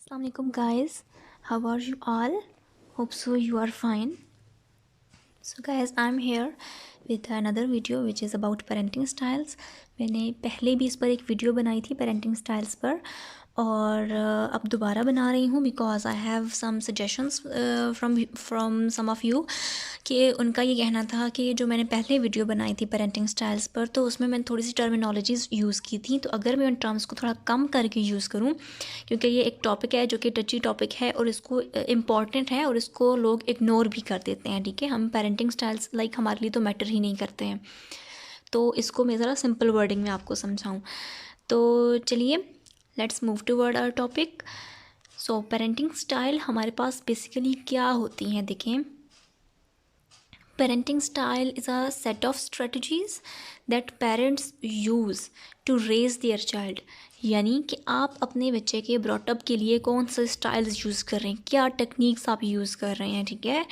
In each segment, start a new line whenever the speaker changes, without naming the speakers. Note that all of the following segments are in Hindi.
Assalamualaikum guys, how are you all? Hope so you are fine. So guys, I'm here with another video which is about parenting styles. मैंने पहले भी इस पर एक वीडियो बनाई थी parenting styles पर और अब दोबारा बना रही हूँ because I have some suggestions from some of you कि उनका ये कहना था कि जो मैंने पहले वीडियो बनाई थी पेरेंटिंग स्टाइल्स पर तो उसमें मैंने थोड़ी सी टर्मिनोलॉजीज़ यूज़ की थी, तो अगर मैं उन टर्म्स को थोड़ा कम करके यूज़ करूँ क्योंकि ये एक टॉपिक है जो कि टची टॉपिक है और इसको इम्पॉर्टेंट है और इसको लोग इग्नोर भी कर देते हैं। ठीक है, हम पेरेंटिंग स्टाइल्स लाइक हमारे लिए तो मैटर ही नहीं करते हैं, तो इसको मैं ज़रा सिंपल वर्डिंग में आपको समझाऊँ। तो चलिए let's move toward our topic. So parenting style हमारे पास बेसिकली क्या होती हैं, देखें। Parenting style is a set of strategies that parents use to raise their child, यानी कि आप अपने बच्चे के ब्रॉटअप के लिए कौन से स्टाइल्स यूज़ कर रहे हैं, क्या टेक्निक्स आप यूज़ कर रहे हैं। ठीक है,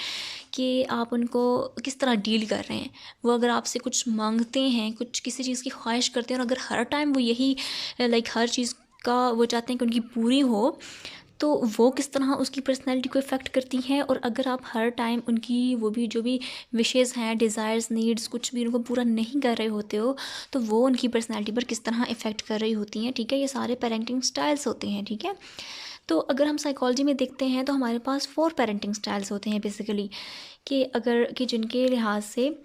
कि आप उनको किस तरह डील कर रहे हैं। वो अगर आपसे कुछ मांगते हैं, कुछ किसी चीज़ की ख्वाहिश करते हैं और अगर हर टाइम वो यही लाइक हर चीज़ का वो चाहते हैं कि उनकी पूरी हो, तो वो किस तरह उसकी पर्सनैलिटी को इफ़ेक्ट करती है। और अगर आप हर टाइम उनकी वो भी जो भी विशेज़ हैं, डिज़ायर्स, नीड्स कुछ भी उनको पूरा नहीं कर रहे होते हो, तो वो उनकी पर्सनैलिटी पर किस तरह इफ़ेक्ट कर रही होती हैं। ठीक है, ये सारे पेरेंटिंग स्टाइल्स होते हैं। ठीक है, तो अगर हम साइकोलॉजी में देखते हैं तो हमारे पास 4 पेरेंटिंग स्टाइल्स होते हैं बेसिकली, कि अगर कि जिनके लिहाज से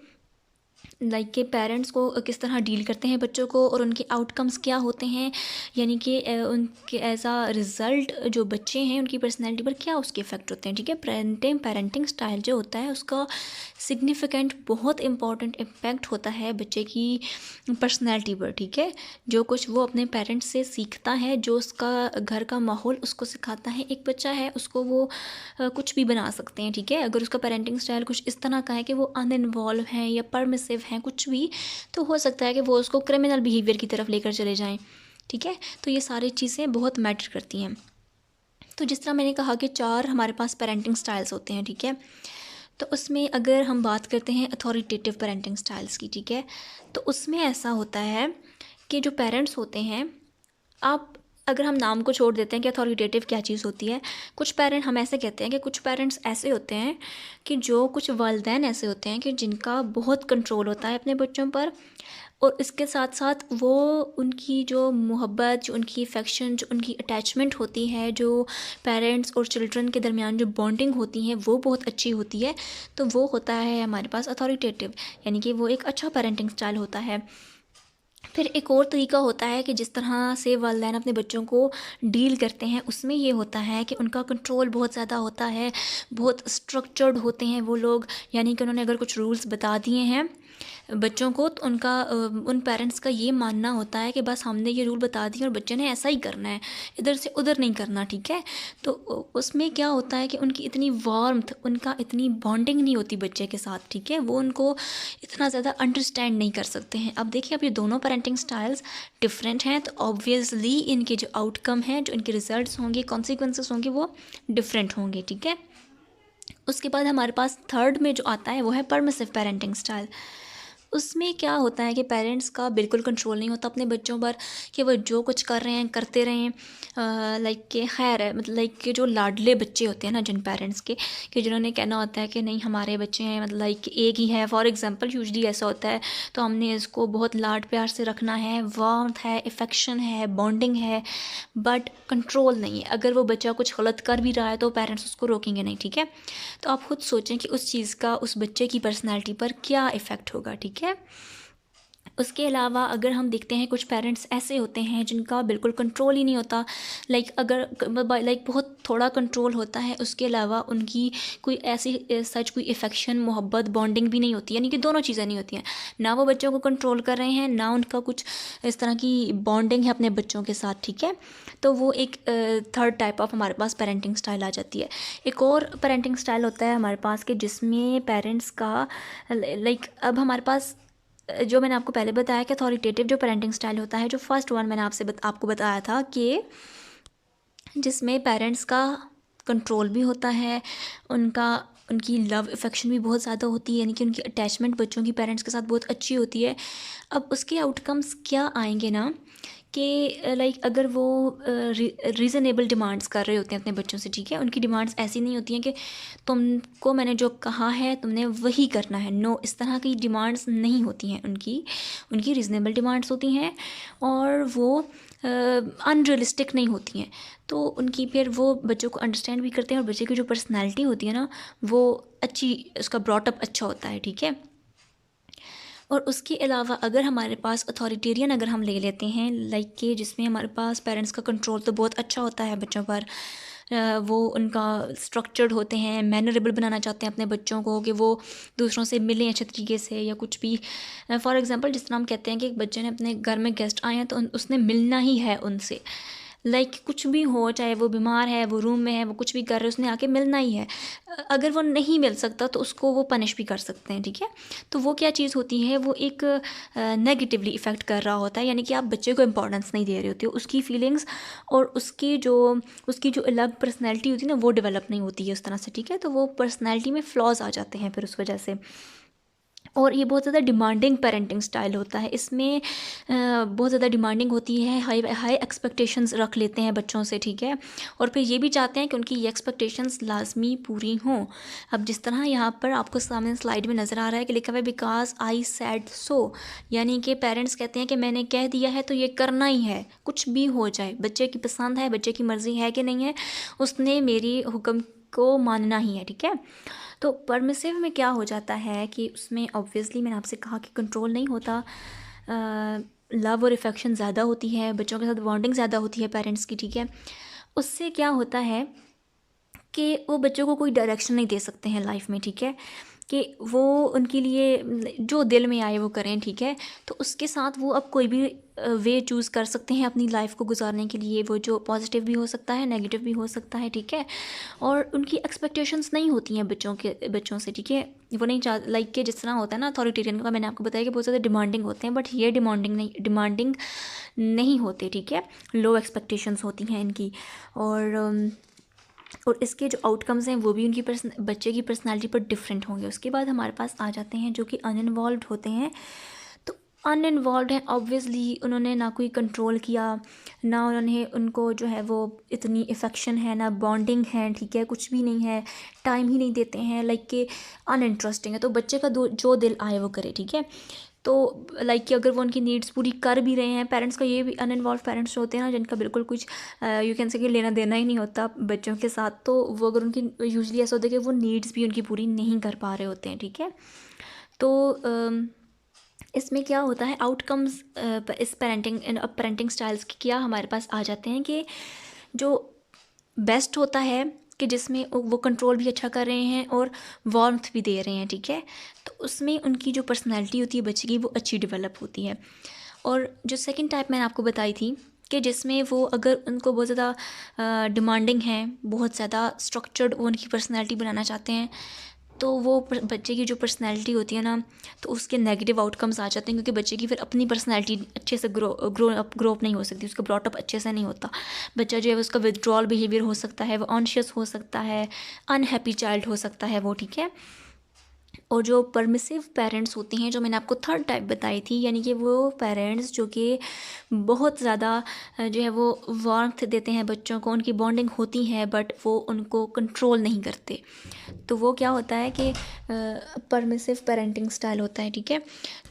लाइक के पेरेंट्स को किस तरह डील करते हैं बच्चों को और उनके आउटकम्स क्या होते हैं, यानी कि उनके एज आ रिज़ल्ट जो बच्चे हैं उनकी पर्सनैलिटी पर क्या उसके इफ़ेक्ट होते हैं। ठीक है, पेरेंटिंग स्टाइल जो होता है उसका सिग्निफिकेंट बहुत इंपॉर्टेंट इम्पैक्ट होता है बच्चे की पर्सनैलिटी पर। ठीक है, जो कुछ वो अपने पेरेंट्स से सीखता है, जो उसका घर का माहौल उसको सिखाता है। एक बच्चा है उसको वो कुछ भी बना सकते हैं। ठीक है, अगर उसका पेरेंटिंग स्टाइल कुछ इस तरह का है कि वो अनइन्वॉल्व हैं या परमिसिव हैं कुछ भी, तो हो सकता है कि वो उसको क्रिमिनल बिहेवियर की तरफ लेकर चले जाएं। ठीक है, तो ये सारी चीज़ें बहुत मैटर करती हैं। तो जिस तरह मैंने कहा कि 4 हमारे पास पेरेंटिंग स्टाइल्स होते हैं। ठीक है, तो उसमें अगर हम बात करते हैं अथॉरिटेटिव पेरेंटिंग स्टाइल्स की, ठीक है, तो उसमें ऐसा होता है कि जो पेरेंट्स होते हैं, आप अगर हम नाम को छोड़ देते हैं कि अथॉरिटेटिव क्या चीज़ होती है, कुछ पेरेंट हम ऐसे कहते हैं कि कुछ पेरेंट्स ऐसे होते हैं कि जो कुछ वालिदैन ऐसे होते हैं कि जिनका बहुत कंट्रोल होता है अपने बच्चों पर, और इसके साथ साथ वो उनकी जो मोहब्बत, जो उनकी अफेक्शन, जो उनकी अटैचमेंट होती है, जो पेरेंट्स और चिल्ड्रन के दरमियान जो बॉन्डिंग होती है वो बहुत अच्छी होती है। तो वो होता है हमारे पास अथॉरिटेटिव, यानी कि वो एक अच्छा पेरेंटिंग स्टाइल होता है। फिर एक और तरीका होता है कि जिस तरह से वालिदैन अपने बच्चों को डील करते हैं, उसमें ये होता है कि उनका कंट्रोल बहुत ज़्यादा होता है, बहुत स्ट्रक्चर्ड होते हैं वो लोग, यानी कि उन्होंने अगर कुछ रूल्स बता दिए हैं बच्चों को, तो उनका उन पेरेंट्स का ये मानना होता है कि बस हमने ये रूल बता दिए और बच्चे ने ऐसा ही करना है, इधर से उधर नहीं करना। ठीक है, तो उसमें क्या होता है कि उनकी इतनी वार्मथ, उनका इतनी बॉन्डिंग नहीं होती बच्चे के साथ। ठीक है, वो उनको इतना ज़्यादा अंडरस्टैंड नहीं कर सकते हैं। अब देखिए, अब ये दोनों पेरेंटिंग स्टाइल्स डिफरेंट हैं, तो ऑब्वियसली इनके जो आउटकम हैं, जो इनके रिजल्ट्स होंगे, कॉन्सिक्वेंसेस होंगे, वो डिफरेंट होंगे। ठीक है, उसके बाद हमारे पास थर्ड में जो आता है वो है परमिसिव पेरेंटिंग स्टाइल। उसमें क्या होता है कि पेरेंट्स का बिल्कुल कंट्रोल नहीं होता अपने बच्चों पर, कि वो जो कुछ कर रहे हैं करते रहें। लाइक के खैर है, मतलब लाइक के जो लाडले बच्चे होते हैं ना जिन पेरेंट्स के, कि जिन्होंने कहना होता है कि नहीं हमारे बच्चे हैं, मतलब लाइक एक ही है, फॉर एग्जांपल यूजली ऐसा होता है, तो हमने इसको बहुत लाड प्यार से रखना है, वार्मथ है, इफेक्शन है, बॉन्डिंग है, बट कंट्रोल नहीं है। अगर वो बच्चा कुछ गलत कर भी रहा है तो पेरेंट्स उसको रोकेंगे नहीं। ठीक है, तो आप खुद सोचें कि उस चीज़ का उस बच्चे की पर्सनैलिटी पर क्या इफ़ेक्ट होगा। ठीक है, उसके अलावा अगर हम देखते हैं कुछ पेरेंट्स ऐसे होते हैं जिनका बिल्कुल कंट्रोल ही नहीं होता, लाइक अगर लाइक बहुत थोड़ा कंट्रोल होता है, उसके अलावा उनकी कोई ऐसी सच कोई इफ़ेक्शन, मोहब्बत, बॉन्डिंग भी नहीं होती, यानी कि दोनों चीज़ें नहीं होती हैं। ना वो बच्चों को कंट्रोल कर रहे हैं, ना उनका कुछ इस तरह की बॉन्डिंग है अपने बच्चों के साथ। ठीक है, तो वो एक थर्ड टाइप ऑफ हमारे पास पेरेंटिंग स्टाइल आ जाती है। एक और पेरेंटिंग स्टाइल होता है हमारे पास कि जिसमें पेरेंट्स का लाइक अब हमारे पास जो मैंने आपको पहले बताया कि अथॉरिटेटिव जो पेरेंटिंग स्टाइल होता है, जो फर्स्ट वन मैंने आपको बताया था, कि जिसमें पेरेंट्स का कंट्रोल भी होता है, उनकी लव अफेक्शन भी बहुत ज़्यादा होती है, यानी कि उनकी अटैचमेंट बच्चों की पेरेंट्स के साथ बहुत अच्छी होती है। अब उसके आउटकम्स क्या आएंगे ना, कि लाइक अगर वो रीज़नेबल डिमांड्स कर रहे होते हैं अपने बच्चों से, ठीक है, उनकी डिमांड्स ऐसी नहीं होती हैं कि तुमको मैंने जो कहा है तुमने वही करना है, नो, इस तरह की डिमांड्स नहीं होती हैं उनकी। उनकी रीज़नेबल डिमांड्स होती हैं और वो अनरियलिस्टिक नहीं होती हैं। तो उनकी फिर वो बच्चों को अंडरस्टैंड भी करते हैं और बच्चे की जो पर्सनैलिटी होती है ना वो अच्छी, उसका ब्रॉटअप अच्छा होता है, ठीक है। और उसके अलावा अगर हमारे पास अथॉरिटेरियन अगर हम ले लेते हैं, लाइक के जिसमें हमारे पास पेरेंट्स का कंट्रोल तो बहुत अच्छा होता है बच्चों पर, वो उनका स्ट्रक्चर्ड होते हैं, मैनरेबल बनाना चाहते हैं अपने बच्चों को कि वो दूसरों से मिलें अच्छे तरीके से या कुछ भी। फॉर एग्ज़ाम्पल जिस तरह हम कहते हैं कि एक बच्चे ने अपने घर में गेस्ट आए हैं तो उसने मिलना ही है उनसे, लाइक कुछ भी हो, चाहे वो बीमार है, वो रूम में है, वो कुछ भी कर रहे हैं, उसने आके मिलना ही है। अगर वो नहीं मिल सकता तो उसको वो पनिश भी कर सकते हैं, ठीक है। तो वो क्या चीज़ होती है, वो एक नेगेटिवली इफ़ेक्ट कर रहा होता है, यानी कि आप बच्चे को इंपॉर्टेंस नहीं दे रहे होते हो, उसकी फीलिंग्स और उसकी जो अलग पर्सनैलिटी होती है ना वो डेवलप नहीं होती है उस तरह से, ठीक है। तो वो पर्सनैलिटी में फ्लॉज आ जाते हैं फिर उस वजह से। और ये बहुत ज़्यादा डिमांडिंग पेरेंटिंग स्टाइल होता है, इसमें बहुत ज़्यादा डिमांडिंग होती है, हाई हाई एक्सपेक्टेशंस रख लेते हैं बच्चों से, ठीक है। और फिर ये भी चाहते हैं कि उनकी ये एक्सपेक्टेशंस लाजमी पूरी हों। अब जिस तरह यहाँ पर आपको सामने स्लाइड में नज़र आ रहा है कि लिखा हुआ है बिकॉज आई सेड सो, यानी कि पेरेंट्स कहते हैं कि मैंने कह दिया है तो ये करना ही है, कुछ भी हो जाए, बच्चे की पसंद है, बच्चे की मर्ज़ी है कि नहीं है, उसने मेरी हुक्म को मानना ही है, ठीक है। तो परमिसिव में क्या हो जाता है कि उसमें ऑब्वियसली मैंने आपसे कहा कि कंट्रोल नहीं होता, लव और इफ़ेक्शन ज़्यादा होती है, बच्चों के साथ बॉन्डिंग ज़्यादा होती है पेरेंट्स की, ठीक है। उससे क्या होता है कि वो बच्चों को कोई डायरेक्शन नहीं दे सकते हैं लाइफ में, ठीक है, कि वो उनके लिए जो दिल में आए वो करें, ठीक है। तो उसके साथ वो अब कोई भी वे चूज़ कर सकते हैं अपनी लाइफ को गुजारने के लिए, वो जो पॉजिटिव भी हो सकता है, नेगेटिव भी हो सकता है, ठीक है। और उनकी एक्सपेक्टेशंस नहीं होती हैं बच्चों से, ठीक है। वो नहीं चाह, लाइक के जिस तरह होता है ना अथॉरिटेरियन का, मैंने आपको बताया कि बहुत ज़्यादा डिमांडिंग होते हैं, बट ये डिमांडिंग नहीं होते, ठीक है। लो एक्सपेक्टेशंस होती हैं इनकी। और इसके जो आउटकम्स हैं वो भी उनकी बच्चे की पर्सनालिटी पर डिफरेंट होंगे। उसके बाद हमारे पास आ जाते हैं जो कि अनइन्वॉल्व्ड होते हैं। तो अनइन्वॉल्व्ड हैं, ऑब्वियसली उन्होंने ना कोई कंट्रोल किया, ना उन्होंने उनको जो है वो इतनी इफ़ेक्शन है, ना बॉन्डिंग है, ठीक है, कुछ भी नहीं है, टाइम ही नहीं देते हैं, लाइक के अनइंटरेस्टिंग है। तो बच्चे का जो दिल आए वो करे, ठीक है। तो लाइक कि अगर वो उनकी नीड्स पूरी कर भी रहे हैं, पेरेंट्स का ये भी अनइन्वॉल्व पेरेंट्स होते हैं ना जिनका बिल्कुल कुछ यू कैन से कि लेना देना ही नहीं होता बच्चों के साथ, तो वो अगर उनकी यूजुअली ऐसा होता है कि वो नीड्स भी उनकी पूरी नहीं कर पा रहे होते हैं, ठीक है। तो इसमें क्या होता है आउटकम्स इस पेरेंटिंग स्टाइल्स के क्या हमारे पास आ जाते हैं कि जो बेस्ट होता है कि जिसमें वो कंट्रोल भी अच्छा कर रहे हैं और वार्मथ भी दे रहे हैं, ठीक है। तो उसमें उनकी जो पर्सनैलिटी होती है बच्चे की वो अच्छी डेवलप होती है। और जो सेकंड टाइप मैंने आपको बताई थी कि जिसमें वो अगर उनको बहुत ज़्यादा डिमांडिंग है, बहुत ज़्यादा स्ट्रक्चर्ड वो उनकी पर्सनैलिटी बनाना चाहते हैं, तो वो बच्चे की जो पर्सनैलिटी होती है ना तो उसके नेगेटिव आउटकम्स आ जाते हैं, क्योंकि बच्चे की फिर अपनी पर्सनैलिटी अच्छे से ग्रो अप नहीं हो सकती, उसका ब्रॉटअप अच्छे से नहीं होता। बच्चा जो है उसका विथड्रॉल बिहेवियर हो सकता है, वो ऑनशियस हो सकता है, अनहैप्पी चाइल्ड हो सकता है वो, ठीक है। और जो परमिसिव पेरेंट्स होते हैं, जो मैंने आपको थर्ड टाइप बताई थी, यानी कि वो पेरेंट्स जो कि बहुत ज़्यादा जो है वो वार्मथ देते हैं बच्चों को, उनकी बॉन्डिंग होती है बट वो उनको कंट्रोल नहीं करते, तो वो क्या होता है कि परमिसिव पेरेंटिंग स्टाइल होता है, ठीक है।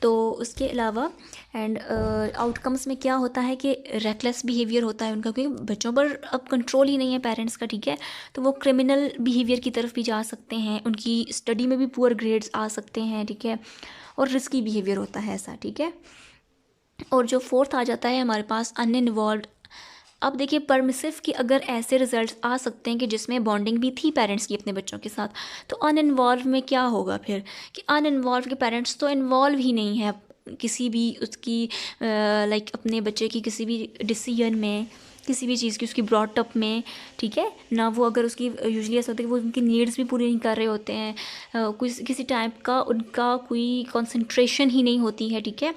तो उसके अलावा एंड आउटकम्स में क्या होता है कि रेकलेस बिहेवियर होता है उनका, क्योंकि बच्चों पर अब कंट्रोल ही नहीं है पेरेंट्स का, ठीक है। तो वो क्रिमिनल बिहेवियर की तरफ भी जा सकते हैं, उनकी स्टडी में भी पुअर ग्रेड्स आ सकते हैं, ठीक है। और रिस्की बिहेवियर होता है ऐसा, ठीक है। और जो फोर्थ आ जाता है हमारे पास अनइन्वॉल्व। अब देखिए परमिसिव के अगर ऐसे रिजल्ट्स आ सकते हैं कि जिसमें बॉन्डिंग भी थी पेरेंट्स की अपने बच्चों के साथ, तो अनइन्वॉल्व में क्या होगा फिर कि अनइन्वॉल्व के पेरेंट्स तो इन्वॉल्व ही नहीं है किसी भी उसकी लाइक अपने बच्चे की किसी भी डिसीजन में, किसी भी चीज़ की उसकी ब्रॉटअप में, ठीक है ना। वो अगर उसकी यूजुअली ऐसा होता है कि वो उनकी नीड्स भी पूरी नहीं कर रहे होते हैं, किसी टाइप का उनका कोई कंसंट्रेशन ही नहीं होती है, ठीक है।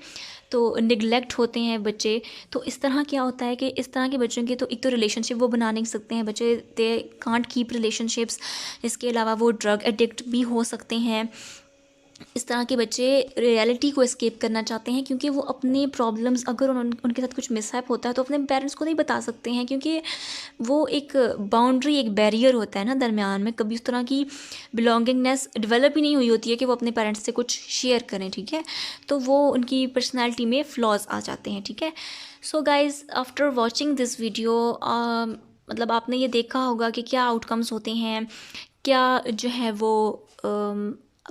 तो निगलेक्ट होते हैं बच्चे। तो इस तरह क्या होता है कि इस तरह के बच्चों के तो एक तो रिलेशनशिप वो बना नहीं सकते हैं बच्चे, दे कांट कीप रिलेशनशिप्स। इसके अलावा वो ड्रग एडिक्ट भी हो सकते हैं, इस तरह के बच्चे रियलिटी को एस्केप करना चाहते हैं, क्योंकि वो अपने प्रॉब्लम्स, अगर उनके साथ कुछ मिसहैप होता है तो अपने पेरेंट्स को नहीं बता सकते हैं, क्योंकि वो एक बाउंड्री, एक बैरियर होता है ना दरमियान में। कभी उस तरह की बिलोंगिंगनेस डेवलप ही नहीं हुई होती है कि वो अपने पेरेंट्स से कुछ शेयर करें, ठीक है। तो वो उनकी पर्सनैलिटी में फ्लॉज आ जाते हैं, ठीक है। So guys, after watching this video, मतलब आपने ये देखा होगा कि क्या आउटकम्स होते हैं, क्या जो है वो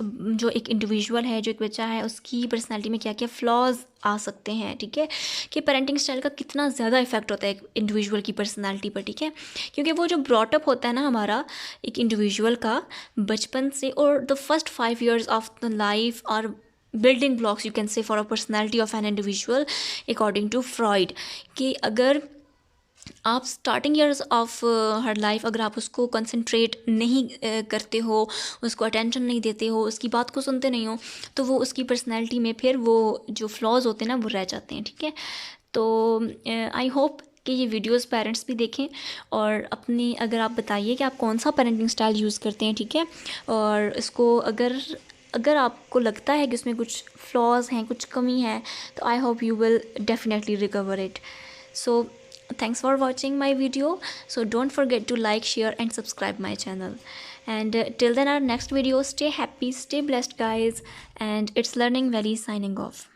जो एक इंडिविजुअल है, जो एक बच्चा है, उसकी पर्सनालिटी में क्या क्या फ्लॉज आ सकते हैं, ठीक है। कि पेरेंटिंग स्टाइल का कितना ज़्यादा इफेक्ट होता है एक इंडिविजुअल की पर्सनालिटी पर, ठीक है। क्योंकि वो जो ब्रॉटअप होता है ना हमारा एक इंडिविजुअल का बचपन से, और the first 5 years of the life और building blocks you can say for a personality of an individual according to Freud. कि अगर आप starting years of her life अगर आप उसको कंसंट्रेट नहीं करते हो, उसको अटेंशन नहीं देते हो, उसकी बात को सुनते नहीं हो, तो वो उसकी पर्सनैलिटी में फिर वो जो फ्लॉज होते हैं ना वो रह जाते हैं, ठीक है। तो आई होप कि ये वीडियोस पेरेंट्स भी देखें, और अपनी अगर आप बताइए कि आप कौन सा पेरेंटिंग स्टाइल यूज़ करते हैं, ठीक है। और इसको अगर आपको लगता है कि उसमें कुछ फ्लॉज हैं, कुछ कमी है, तो I hope you will definitely recover it. So thanks for watching my video. So don't forget to like, share and subscribe my channel. And till then, our next video, stay happy, stay blessed guys, and it's Learning Valley signing off.